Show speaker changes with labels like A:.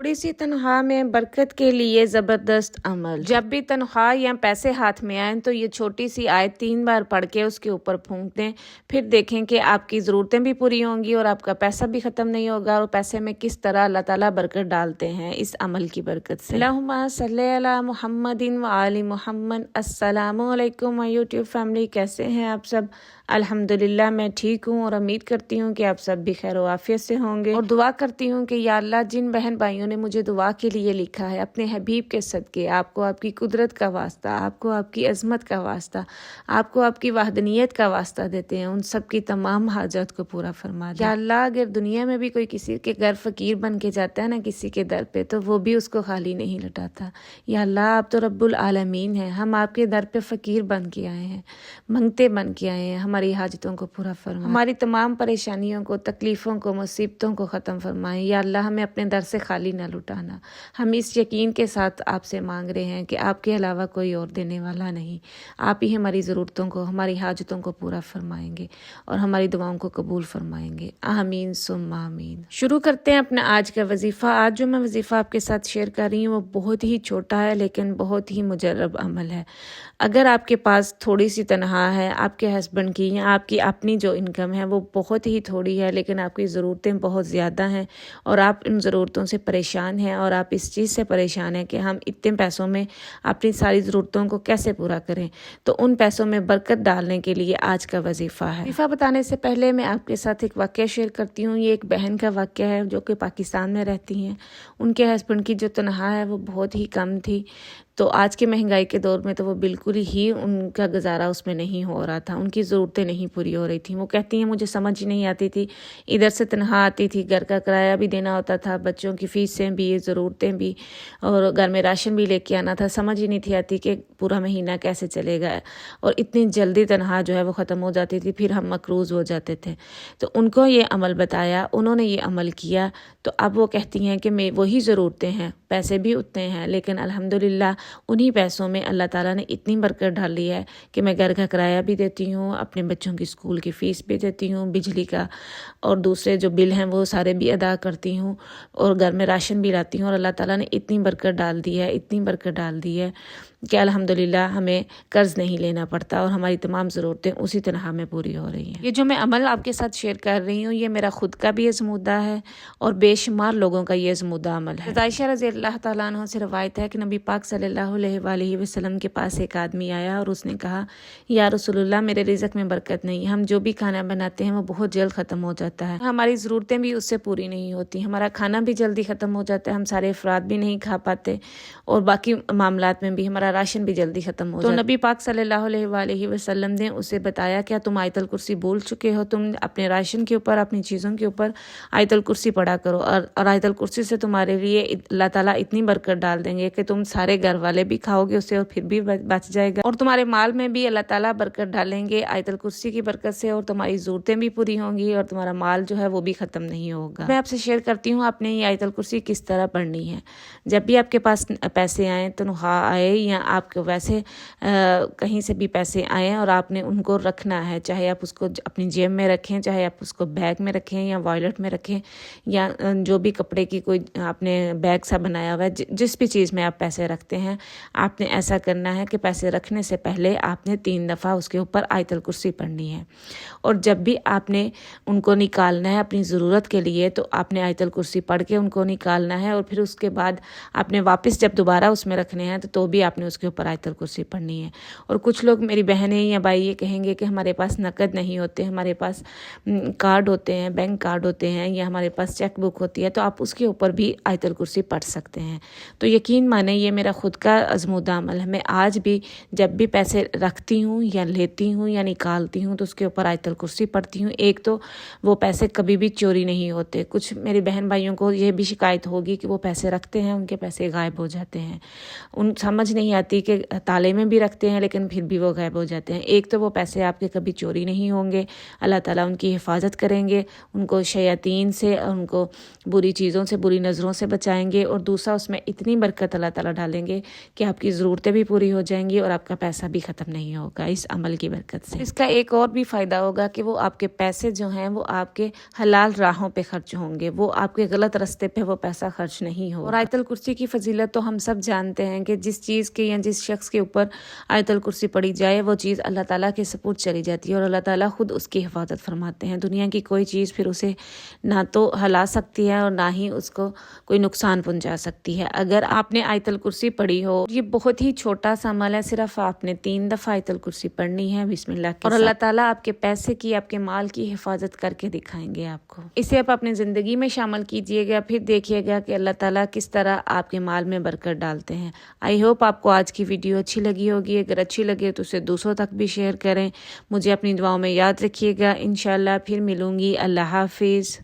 A: थोड़ी सी तनख्वाह में बरकत के लिए ज़बरदस्त अमल। जब भी तनख्वाह या पैसे हाथ में आए तो ये छोटी सी आयत 3 बार पढ़ के उसके ऊपर फूंक दें। फिर देखें कि आपकी ज़रूरतें भी पूरी होंगी और आपका पैसा भी ख़त्म नहीं होगा, और पैसे में किस तरह अल्लाह ताला बरकत डालते हैं इस अमल की बरकत से। अल्लाहुम्मा सल्ली अला मुहम्मदिन व आलि मुहम्मद। अस्सलामु अलैकुम यूट्यूब फैमिली, कैसे हैं आप सब? अल्हम्दुलिल्लाह मैं ठीक हूँ और उम्मीद करती हूँ कि आप सब भी खैर आफियत से होंगे, और दुआ करती हूँ कि या अल्लाह जिन बहन भाइयों ने मुझे दुआ के लिए लिखा है, अपने हबीब के सदके आपको आपकी कुदरत का वास्ता, आपको आपकी अजमत का वास्ता, आपको आपकी वहदनियत का वास्ता देते हैं, उन सब की तमाम हाजत को पूरा फरमा दे। या अल्लाह अगर दुनिया में भी कोई किसी के घर फकीर बन के जाता है ना किसी के दर पे, तो वो भी उसको खाली नहीं लौटाता। या अल्लाह आप तो रब्बुल आलमीन हैं, हम आपके दर पे फकीर बन के आए हैं, मंगते बन के आए हैं, हमारी हाजतों को पूरा फरमा, हमारी तमाम परेशानियों को, तकलीफ़ों को, मुसीबतों को ख़त्म फरमाएं। या अल्लाह हमें अपने दर से खाली ना लुटाना। हम इस यकीन के साथ आपसे मांग रहे हैं कि आपके अलावा कोई और देने वाला नहीं। आप ही हमारी ज़रूरतों को, हमारी हाजतों को पूरा फरमाएंगे और हमारी दुआओं को कबूल फरमाएंगे। आमीन सुम्मा आमीन। शुरू करते हैं अपना आज का वजीफ़ा। आज जो मैं वजीफ़ा आपके साथ शेयर कर रही हूँ वो बहुत ही छोटा है लेकिन बहुत ही मुजर्रब अमल है। अगर आपके पास थोड़ी सी तनख्वाह है, आपके हस्बैंड की या आपकी अपनी जो इनकम है वो बहुत ही थोड़ी है, लेकिन आपकी ज़रूरतें बहुत ज़्यादा हैं और आप इन ज़रूरतों से परेशान हैं, और आप इस चीज़ से परेशान हैं कि हम इतने पैसों में अपनी सारी ज़रूरतों को कैसे पूरा करें, तो उन पैसों में बरकत डालने के लिए आज का वजीफ़ा है। वजीफ़ा बताने से पहले मैं आपके साथ एक वाक़या शेयर करती हूँ। ये एक बहन का वाक़या है जो कि पाकिस्तान में रहती हैं। उनके हस्बैंड की जो तनख्वाह है वो बहुत ही कम थी, तो आज के महंगाई के दौर में तो वो बिल्कुल ही उनका गुजारा उसमें नहीं हो रहा था, उनकी ज़रूरतें नहीं पूरी हो रही थी। वो कहती हैं मुझे समझ ही नहीं आती थी, इधर से तनख्वाह आती थी, घर का किराया भी देना होता था, बच्चों की फ़ीसें भी, ज़रूरतें भी, और घर में राशन भी लेके आना था। समझ ही नहीं थी आती कि पूरा महीना कैसे चलेगा, और इतनी जल्दी तनख्वाह जो है वो ख़त्म हो जाती थी, फिर हम मकरूज़ हो जाते थे। तो उनको ये अमल बताया, उन्होंने ये अमल किया, तो अब वो कहती हैं कि मैं वही ज़रूरतें हैं, पैसे भी उतने हैं, लेकिन अल्हम्दुलिल्लाह उन्हीं पैसों में अल्लाह ताला ने इतनी बरकत डाली है कि मैं घर का किराया भी देती हूँ, अपने बच्चों की स्कूल की फ़ीस भी देती हूँ, बिजली का और दूसरे जो बिल हैं वो सारे भी अदा करती हूँ, और घर में राशन भी लाती हूँ। और अल्लाह ताला ने इतनी बरकत डाल दी है, इतनी बरकत डाल दी है कि अल्हम्दुलिल्लाह हमें कर्ज़ नहीं लेना पड़ता, और हमारी तमाम ज़रूरतें उसी तनख्वाह में पूरी हो रही हैं। ये जो मैं अमल आपके साथ शेयर कर रही हूँ ये मेरा खुद का भी आज़मूदा है और बेशुमार लोगों का ये आज़मूदा अमल है। आयशा रज़ी अल्लाह तआला अन्हा से रवायत है कि नबी पाक सल्लल्लाहु अलैहि वसल्लम के पास एक आदमी आया और उसने कहा, या रसूलुल्लाह मेरे रिज़्क़ में बरकत नहीं, हम जो भी खाना बनाते हैं वो बहुत जल्द ख़त्म हो जाता है, हमारी ज़रूरतें भी उससे पूरी नहीं होती, हमारा खाना भी जल्दी ख़त्म हो जाता है, हम सारे अफराद भी नहीं खा पाते, और बाकी मामलात में भी हमारा राशन भी जल्दी ख़त्म हो जाता है। तो नबी पाक सल्लल्लाहु अलैहि वसल्लम ने उसे बताया, क्या तुम आयतल कुर्सी बोल चुके हो? तुम अपने राशन के ऊपर, अपनी चीज़ों के ऊपर आयतल कुर्सी पढ़ा करो, और आयतल कुर्सी से तुम्हारे लिए अल्लाह ताला इतनी बरकत डाल देंगे कि तुम सारे घर वाले भी खाओगे उससे और फिर भी बच जाएगा, और तुम्हारे माल में भी अल्लाह ताला बरकत डालेंगे आयतल कुर्सी की बरकत से, और तुम्हारी ज़रूरतें भी पूरी होंगी और तुम्हारा माल जो है वो भी ख़त्म नहीं होगा। मैं आपसे शेयर करती हूँ आपने ये आयतल कुर्सी किस तरह पढ़नी है। जब भी आपके पास पैसे आए, तनख्वाह आए, या आपको वैसे कहीं से भी पैसे आए और आपने उनको रखना है, चाहे आप उसको अपनी जेब में रखें, चाहे आप उसको बैग में रखें या वॉलेट में रखें, या जो भी कपड़े की कोई आपने बैग सा बनाया हुआ है, जिस भी चीज़ में आप पैसे रखते हैं, आपने ऐसा करना है कि पैसे रखने से पहले आपने 3 दफ़ा उसके ऊपर आयतल कुर्सी पढ़नी है, और जब भी आपने उनको निकालना है अपनी ज़रूरत के लिए तो आपने आयतल कुर्सी पढ़ के उनको निकालना है, और फिर उसके बाद आपने वापस जब दोबारा उसमें रखने हैं तो भी आपने उसके ऊपर आयतल कुर्सी पढ़नी है। और कुछ लोग मेरी बहनें या भाई ये कहेंगे कि हमारे पास नकद नहीं होते, हमारे पास कार्ड होते हैं, बैंक कार्ड होते हैं, या हमारे पास चेक बुक होती है, तो आप उसके ऊपर भी आयतल कुर्सी पढ़ सकते हैं। तो यकीन माने ये मेरा खुद का आज़मूदा अमल है। मैं आज भी जब भी पैसे रखती हूँ या लेती हूँ या निकालती हूँ तो उसके ऊपर आयतल कुर्सी पढ़ती हूँ। एक तो वो पैसे कभी भी चोरी नहीं होते। कुछ मेरी बहन भाइयों को ये भी शिकायत होगी कि वो पैसे रखते हैं, उनके पैसे गायब हो जाते हैं, उन समझ नहीं حیاتی کے تالے میں بھی رکھتے ہیں لیکن پھر بھی وہ غائب ہو جاتے ہیں۔ ایک تو وہ پیسے آپ کے کبھی چوری نہیں ہوں گے، اللہ تعالیٰ ان کی حفاظت کریں گے، ان کو شیاطین سے، ان کو بری چیزوں سے، بری نظروں سے بچائیں گے، اور دوسرا اس میں اتنی برکت اللہ تعالیٰ ڈالیں گے کہ آپ کی ضرورتیں بھی پوری ہو جائیں گی اور آپ کا پیسہ بھی ختم نہیں ہوگا اس عمل کی برکت سے۔ اس کا ایک اور بھی فائدہ ہوگا کہ وہ آپ کے پیسے جو ہیں وہ آپ کے حلال راہوں پہ خرچ ہوں گے، وہ آپ کے غلط رستے پہ وہ پیسہ خرچ نہیں ہوگا۔ اور آیت الکرسی کی فضیلت تو ہم سب جانتے ہیں کہ جس چیز کے یا جس شخص کے اوپر آیت الکرسی پڑھی جائے وہ چیز اللہ تعالیٰ کے سپرد چلی جاتی ہے اور اللہ تعالیٰ خود اس کی حفاظت فرماتے ہیں۔ دنیا کی کوئی چیز پھر اسے نہ تو ہلا سکتی ہے اور نہ ہی اس کو کوئی نقصان پہنچا سکتی ہے۔ اگر آپ نے آیت الکرسی پڑھی ہو، یہ بہت ہی چھوٹا سا عمل ہے، صرف آپ نے 3 دفعہ آیت الکرسی پڑھنی ہے بسم اللہ کے ساتھ، اور اللہ تعالیٰ آپ کے پیسے کی، آپ کے مال کی حفاظت کر کے دکھائیں گے آپ کو۔ اسے آپ اپنی زندگی میں شامل کیجئے گا، پھر دیکھیے گا کہ اللہ تعالیٰ کس طرح آپ کے مال میں برکت ڈالتے ہیں۔ آئی ہوپ آپ کو آج کی ویڈیو اچھی لگی ہوگی، اگر اچھی لگے تو اسے دوسروں تک بھی شیئر کریں۔ مجھے اپنی دعاؤں میں یاد رکھیے گا، انشاءاللہ پھر ملوں گی۔ اللہ حافظ۔